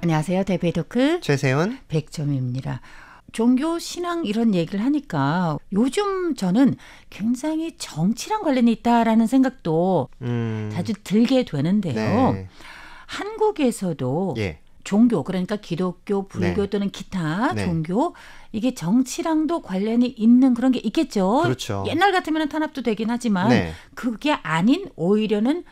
안녕하세요. 대베이 토크 최세훈 백점입니다. 종교, 신앙 이런 얘기를 하니까 요즘 저는 굉장히 정치랑 관련이 있다라는 생각도 자주 들게 되는데요. 네. 한국에서도 예. 종교, 그러니까 기독교, 불교 네. 또는 기타 네. 종교, 이게 정치랑도 관련이 있는 그런 게 있겠죠. 그렇죠. 옛날 같으면 탄압도 되긴 하지만 네. 그게 아닌 오히려는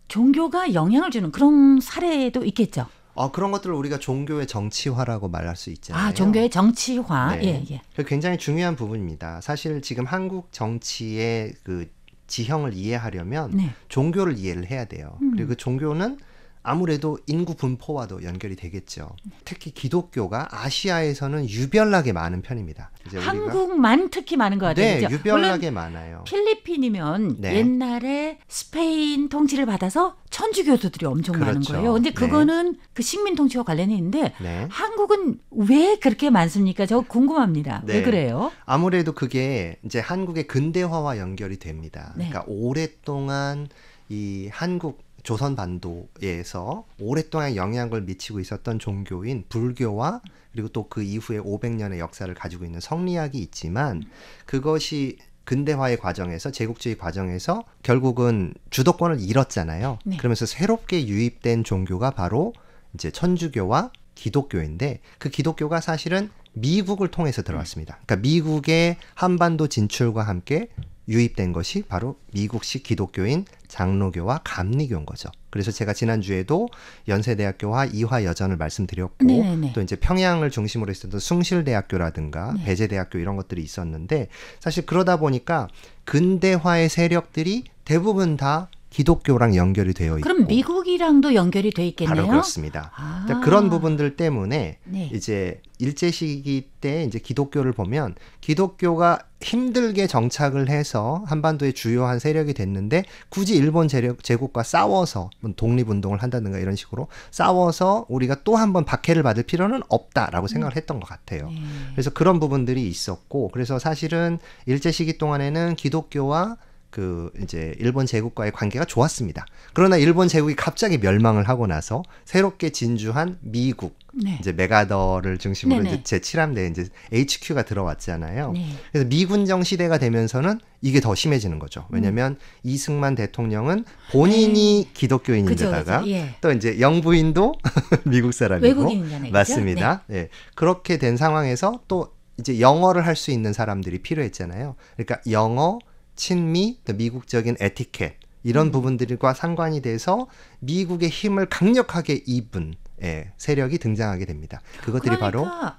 종교가 영향을 주는 그런 사례도 있겠죠. 그런 것들을 우리가 종교의 정치화라고 말할 수 있잖아요. 아, 종교의 정치화. 네. 예. 그 굉장히 중요한 부분입니다. 사실 지금 한국 정치의 그 지형을 이해하려면 네. 종교를 이해를 해야 돼요. 그리고 그 종교는 아무래도 인구 분포와도 연결이 되겠죠. 특히 기독교가 아시아에서는 유별나게 많은 편입니다. 이제 한국만 특히 많은 것 같아요. 네, 그렇죠? 유별나게 많아요. 필리핀이면 네. 옛날에 스페인 통치를 받아서 천주교도들이 엄청 많은 그렇죠. 거예요. 근데 네. 그거는 그 식민 통치와 관련이 있는데 네. 한국은 왜 그렇게 많습니까? 저 궁금합니다. 네. 왜 그래요? 아무래도 그게 이제 한국의 근대화와 연결이 됩니다. 네. 그러니까 오랫동안 이 한국 조선반도에서 오랫동안 영향을 미치고 있었던 종교인 불교와 그리고 또 그 이후에 500년의 역사를 가지고 있는 성리학이 있지만 그것이 근대화의 과정에서 제국주의 과정에서 결국은 주도권을 잃었잖아요. 네. 그러면서 새롭게 유입된 종교가 바로 이제 천주교와 기독교인데 그 기독교가 사실은 미국을 통해서 들어왔습니다. 그러니까 미국의 한반도 진출과 함께 유입된 것이 바로 미국식 기독교인 장로교와 감리교인 거죠. 그래서 제가 지난주에도 연세대학교와 이화여전을 말씀드렸고 네네네. 또 이제 평양을 중심으로 있었던 숭실대학교라든가 네. 배재대학교 이런 것들이 있었는데 사실 그러다 보니까 근대화의 세력들이 대부분 다 기독교랑 연결이 되어 있고 그럼 미국이랑도 연결이 돼 있겠네요. 바로 그렇습니다. 아. 그런 부분들 때문에 네. 이제 일제시기 때 이제 기독교를 보면 기독교가 힘들게 정착을 해서 한반도의 주요한 세력이 됐는데 굳이 일본 제국과 싸워서 독립운동을 한다든가 이런 식으로 싸워서 우리가 또 한 번 박해를 받을 필요는 없다라고 생각을 했던 것 같아요. 네. 그래서 그런 부분들이 있었고 그래서 사실은 일제시기 동안에는 기독교와 그 이제 일본 제국과의 관계가 좋았습니다. 그러나 일본 제국이 갑자기 멸망을 하고 나서 새롭게 진주한 미국 네. 이제 메가더를 중심으로 네네. 이제 제7함대 이제 HQ가 들어왔잖아요. 네. 그래서 미군정 시대가 되면서는 이게 더 심해지는 거죠. 왜냐하면 이승만 대통령은 본인이 기독교인인데다가 그죠. 예. 또 이제 영부인도 미국 사람이고 외국인이잖아요. 그죠? 맞습니다. 예. 그렇게 된 상황에서 또 이제 영어를 할 수 있는 사람들이 필요했잖아요. 그러니까 영어 친미, 또 미국적인 에티켓 이런 부분들과 상관이 돼서 미국의 힘을 강력하게 입은 세력이 등장하게 됩니다. 그것들이 그러니까,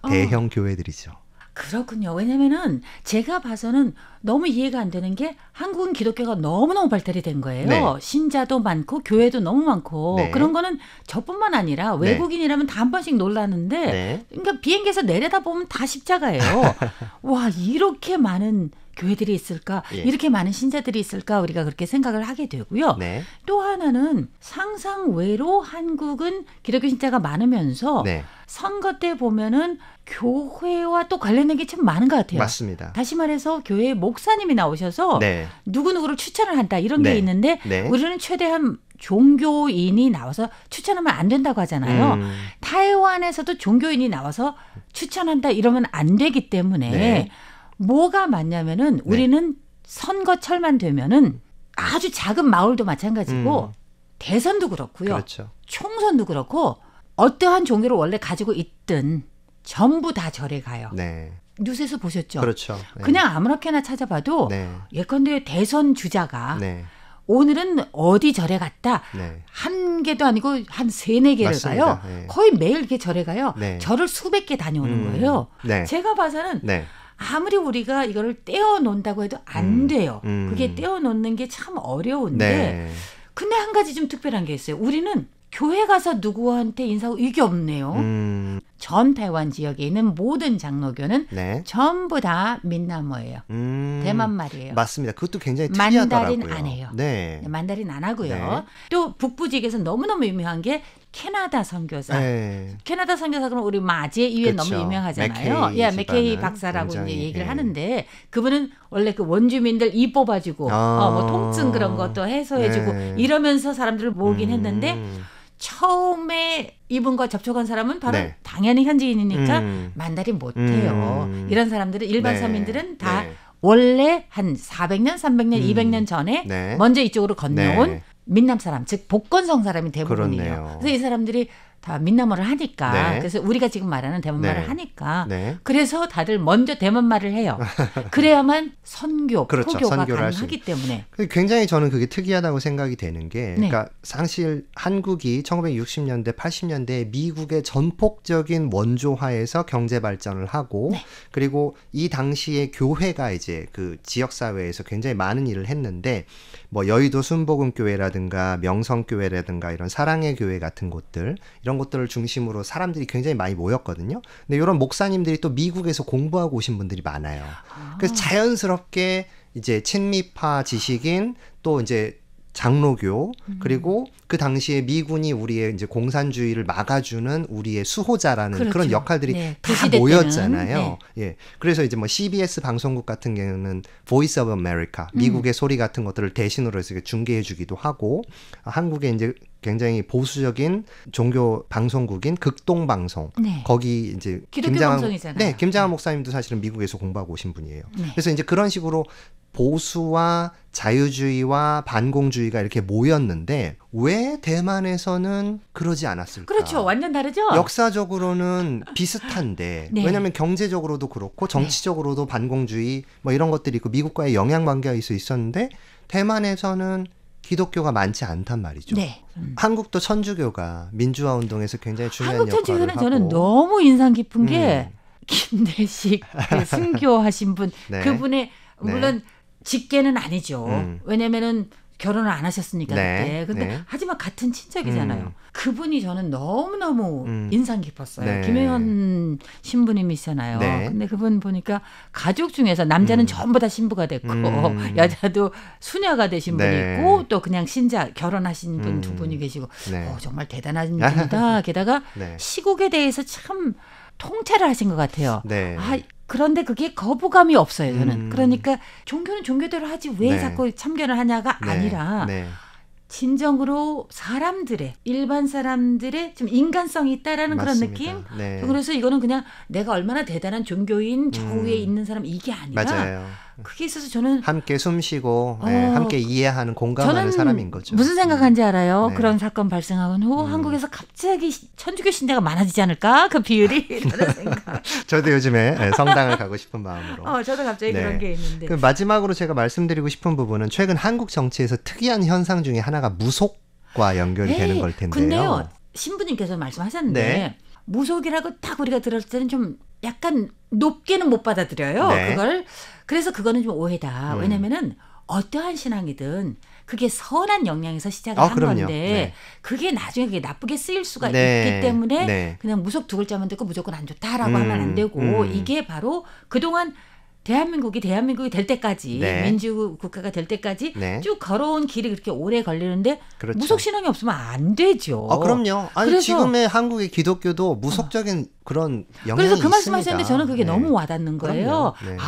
바로 대형 교회들이죠. 그렇군요. 왜냐면은 제가 봐서는 너무 이해가 안 되는 게 한국은 기독교가 너무너무 발달이 된 거예요. 네. 신자도 많고 교회도 너무 많고 네. 그런 거는 저뿐만 아니라 외국인이라면 다 한 번씩 놀라는데 네. 그러니까 비행기에서 내려다보면 다 십자가예요. 와, 이렇게 많은 교회들이 있을까? 예. 이렇게 많은 신자들이 있을까? 우리가 그렇게 생각을 하게 되고요. 네. 또 하나는 상상외로 한국은 기독교 신자가 많으면서 네. 선거 때 보면은 교회와 또 관련된 게 참 많은 것 같아요. 맞습니다. 다시 말해서 교회 목사님이 나오셔서 네. 누구누구를 추천을 한다 이런 게 네. 있는데 네. 우리는 최대한 종교인이 나와서 추천하면 안 된다고 하잖아요. 타이완에서도 종교인이 나와서 추천한다 이러면 안 되기 때문에 네. 뭐가 맞냐면은 우리는 선거철만 되면은 아주 작은 마을도 마찬가지고 대선도 그렇고요. 그렇죠. 총선도 그렇고 어떠한 종교를 원래 가지고 있든 전부 다 절에 가요. 네. 뉴스에서 보셨죠? 그렇죠. 네. 그냥 아무렇게나 찾아봐도 네. 예컨대 대선 주자가 네. 오늘은 어디 절에 갔다. 네. 한 개도 아니고 한 3-4개를 맞습니다. 가요. 네. 거의 매일 이렇게 절에 가요. 네. 절을 수백 개 다녀오는 거예요. 네. 제가 봐서는 네. 아무리 우리가 이거를 떼어놓는다고 해도 안 돼요. 음. 그게 떼어놓는 게 참 어려운데 네. 근데 한 가지 좀 특별한 게 있어요. 우리는 교회 가서 누구한테 인사하고 이게 없네요. 전 타이완 지역에 있는 모든 장로교는 네. 전부 다 민나무예요. 대만 말이에요. 맞습니다. 그것도 굉장히 만다린 특이하더라고요. 안 해요. 네. 만다린 안 하고요. 네. 또 북부 지역에서 너무너무 유명한 게 캐나다 선교사. 네. 캐나다 선교사 그러면 우리 마제 이외에 그렇죠. 너무 유명하잖아요. 맥케이 예, 맥케이 집안은 박사라고 이제 굉장히, 얘기를 예. 하는데 그분은 원래 그 원주민들 이 뽑아주고 뭐 통증 그런 것도 해소해주고 네. 이러면서 사람들을 모으긴 했는데 처음에 이분과 접촉한 사람은 바로 네. 당연히 현지인이니까 만다린 못해요. 이런 사람들은 일반 네. 서민들은 다 네. 원래 한 400년, 300년, 200년 전에 네. 먼저 이쪽으로 건너온 네. 민남 사람, 즉 복건성 사람이 대부분이에요. 그렇네요. 그래서 이 사람들이 다 민남어를 하니까 네. 그래서 우리가 지금 말하는 대만말을 네. 하니까 네. 그래서 다들 먼저 대만말을 해요. 그래야만 선교, 그렇죠. 포교가 선교를 할수 가능하기 때문에. 굉장히 저는 그게 특이하다고 생각이 되는 게 네. 그러니까 사실 한국이 1960년대, 80년대에 미국의 전폭적인 원조화에서 경제 발전을 하고 네. 그리고 이 당시에 교회가 이제 그 지역 사회에서 굉장히 많은 일을 했는데 뭐 여의도 순복음교회라든가 명성교회라든가 이런 사랑의 교회 같은 곳들 이런 곳들을 중심으로 사람들이 굉장히 많이 모였거든요. 근데 이런 목사님들이 또 미국에서 공부하고 오신 분들이 많아요. 그래서 자연스럽게 이제 친미파 지식인 또 이제 장로교 그리고 그 당시에 미군이 우리의 이제 공산주의를 막아주는 우리의 수호자라는 그렇죠. 그런 역할들이 네, 그 다 시대 모였잖아요. 때는, 예. 그래서 이제 뭐 CBS 방송국 같은 경우는 Voice of America 미국의 소리 같은 것들을 대신으로 해서 중계해주기도 하고 한국에 이제 굉장히 보수적인 종교 방송국인 극동방송 네. 거기 이제 기독교 방송이잖아요. 네, 김장한 목사님도 사실은 미국에서 공부하고 오신 분이에요. 네. 그래서 이제 그런 식으로 보수와 자유주의와 반공주의가 이렇게 모였는데 왜 대만에서는 그러지 않았을까? 그렇죠. 완전 다르죠. 역사적으로는 비슷한데 네. 왜냐하면 경제적으로도 그렇고 정치적으로도 반공주의 뭐 이런 것들이 있고 미국과의 영향관계가 있었는데 대만에서는 기독교가 많지 않단 말이죠. 네. 한국도 천주교가 민주화 운동에서 굉장히 중요한 한국 역할을 천주교는 하고 저는 너무 인상 깊은 게 김대식 그 순교하신 분 네. 그분의 물론 직계는 아니죠. 왜냐면은 결혼을 안 하셨으니까 네. 그때. 근데 네. 하지만 같은 친척이잖아요. 그분이 저는 너무너무 인상 깊었어요. 네. 김혜연 신부님이시잖아요. 네. 근데 그분 보니까 가족 중에서 남자는 전부 다 신부가 됐고 여자도 수녀가 되신 분이 네. 있고 또 그냥 신자 결혼하신 분 두 분이 계시고 네. 정말 대단한 분이다. 게다가 네. 시국에 대해서 참 통찰을 하신 것 같아요. 네. 그런데 그게 거부감이 없어요, 저는. 그러니까 종교는 종교대로 하지 왜 네. 자꾸 참견을 하냐가 네. 아니라 네. 진정으로 사람들의 일반 사람들의 좀 인간성이 있다라는 그런 맞습니다. 느낌. 네. 그래서 이거는 그냥 내가 얼마나 대단한 종교인 저 위에 있는 사람 이게 아니라 맞아요. 그게 있어서 저는 함께 숨쉬고 함께 이해하는 공감하는 저는 사람인 거죠. 무슨 생각한지 알아요? 네. 그런 사건 발생하고 한국에서 갑자기 천주교 신자가 많아지지 않을까? 그 비율이 이런 생각. 저도 요즘에 성당을 가고 싶은 마음으로. 저도 갑자기 네. 그런 게 있는데. 그 마지막으로 제가 말씀드리고 싶은 부분은 최근 한국 정치에서 특이한 현상 중에 하나가 무속과 연결이 되는 걸 텐데요. 근데요, 신부님께서 말씀하셨는데 네. 무속이라고 딱 우리가 들었을 때는 좀 약간 높게는 못 받아들여요. 네. 그걸. 그래서 그거는 좀 오해다. 왜냐면은 어떠한 신앙이든 그게 선한 영향에서 시작을 한 그럼요. 건데 네. 그게 나중에 그게 나쁘게 쓰일 수가 네. 있기 때문에 네. 그냥 무속 두 글자만 듣고 무조건 안 좋다라고 하면 안 되고 이게 바로 그동안 대한민국이 될 때까지 네. 민주국가가 될 때까지 네. 쭉 걸어온 길이 그렇게 오래 걸리는데 그렇죠. 무속 신앙이 없으면 안 되죠. 그럼요. 아니 그래서- 지금의 한국의 기독교도 무속적인 그런 영향이 그래서 그 있습니다. 말씀하셨는데 저는 그게 네. 너무 와닿는 거예요. 그럼요. 네.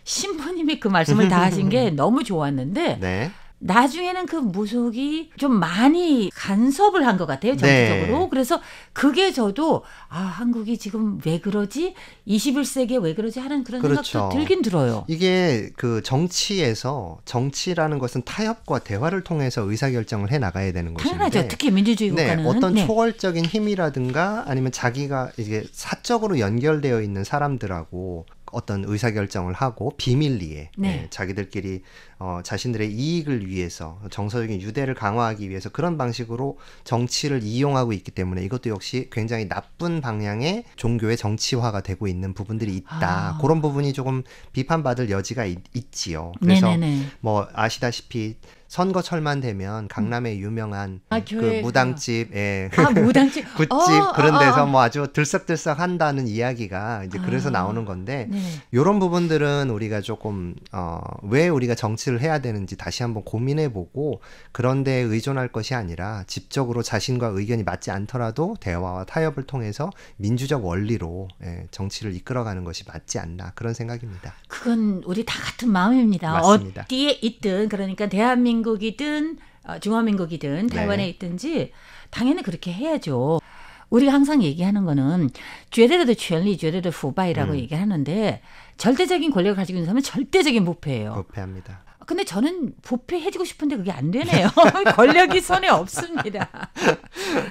신부님이 그 말씀을 다 하신 게 너무 좋았는데 네. 나중에는 그 무속이 좀 많이 간섭을 한 것 같아요. 정치적으로. 네. 그래서 그게 저도 한국이 지금 왜 그러지? 21세기에 왜 그러지? 하는 그런 그렇죠. 생각도 들긴 들어요. 이게 그 정치라는 것은 타협과 대화를 통해서 의사결정을 해 나가야 되는 것인데 당연하죠. 특히 민주주의 국가는. 어떤 초월적인 힘이라든가 아니면 자기가 이게 사적으로 연결되어 있는 사람들하고 어떤 의사결정을 하고 비밀리에 네. 자기들끼리 자신들의 이익을 위해서 정서적인 유대를 강화하기 위해서 그런 방식으로 정치를 이용하고 있기 때문에 이것도 역시 굉장히 나쁜 방향의 종교의 정치화가 되고 있는 부분들이 있다. 그런 부분이 조금 비판받을 여지가 있지요. 그래서 네네네. 뭐 아시다시피 선거철만 되면 강남의 유명한 그 교회가. 무당집, 무당집. 굿집 그런 데서 뭐 아주 들썩들썩 한다는 이야기가 이제 그래서 나오는 건데 네. 이런 부분들은 우리가 조금 왜 우리가 정치를 해야 되는지 다시 한번 고민해보고 그런 데에 의존할 것이 아니라 집적으로 자신과 의견이 맞지 않더라도 대화와 타협을 통해서 민주적 원리로 정치를 이끌어가는 것이 맞지 않나 그런 생각입니다. 그건 우리 다 같은 마음입니다. 맞습니다. 어디에 있든 그러니까 대한민국이든 중화민국이든 타이완에 네. 있든지 당연히 그렇게 해야죠. 우리가 항상 얘기하는 거는绝对的权利, 绝对的腐败이라고 얘기하는데 절대적인 권력을 가지고 있는 사람은 절대적인 부패예요. 부패합니다. 근데 저는 부패해지고 싶은데 그게 안 되네요. 권력이 손에 없습니다.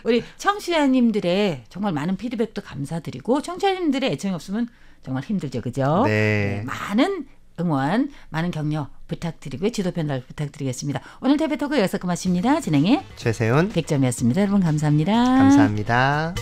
우리 청취자님들의 정말 많은 피드백도 감사드리고 청취자님들의 애청이 없으면 정말 힘들죠. 그죠? 네. 많은 응원, 많은 격려 부탁드리고요. 지도 편달 부탁드리겠습니다. 오늘 대표 토크 여기서 끝마칩니다. 진행의 최세훈 백점이었습니다. 여러분 감사합니다. 감사합니다.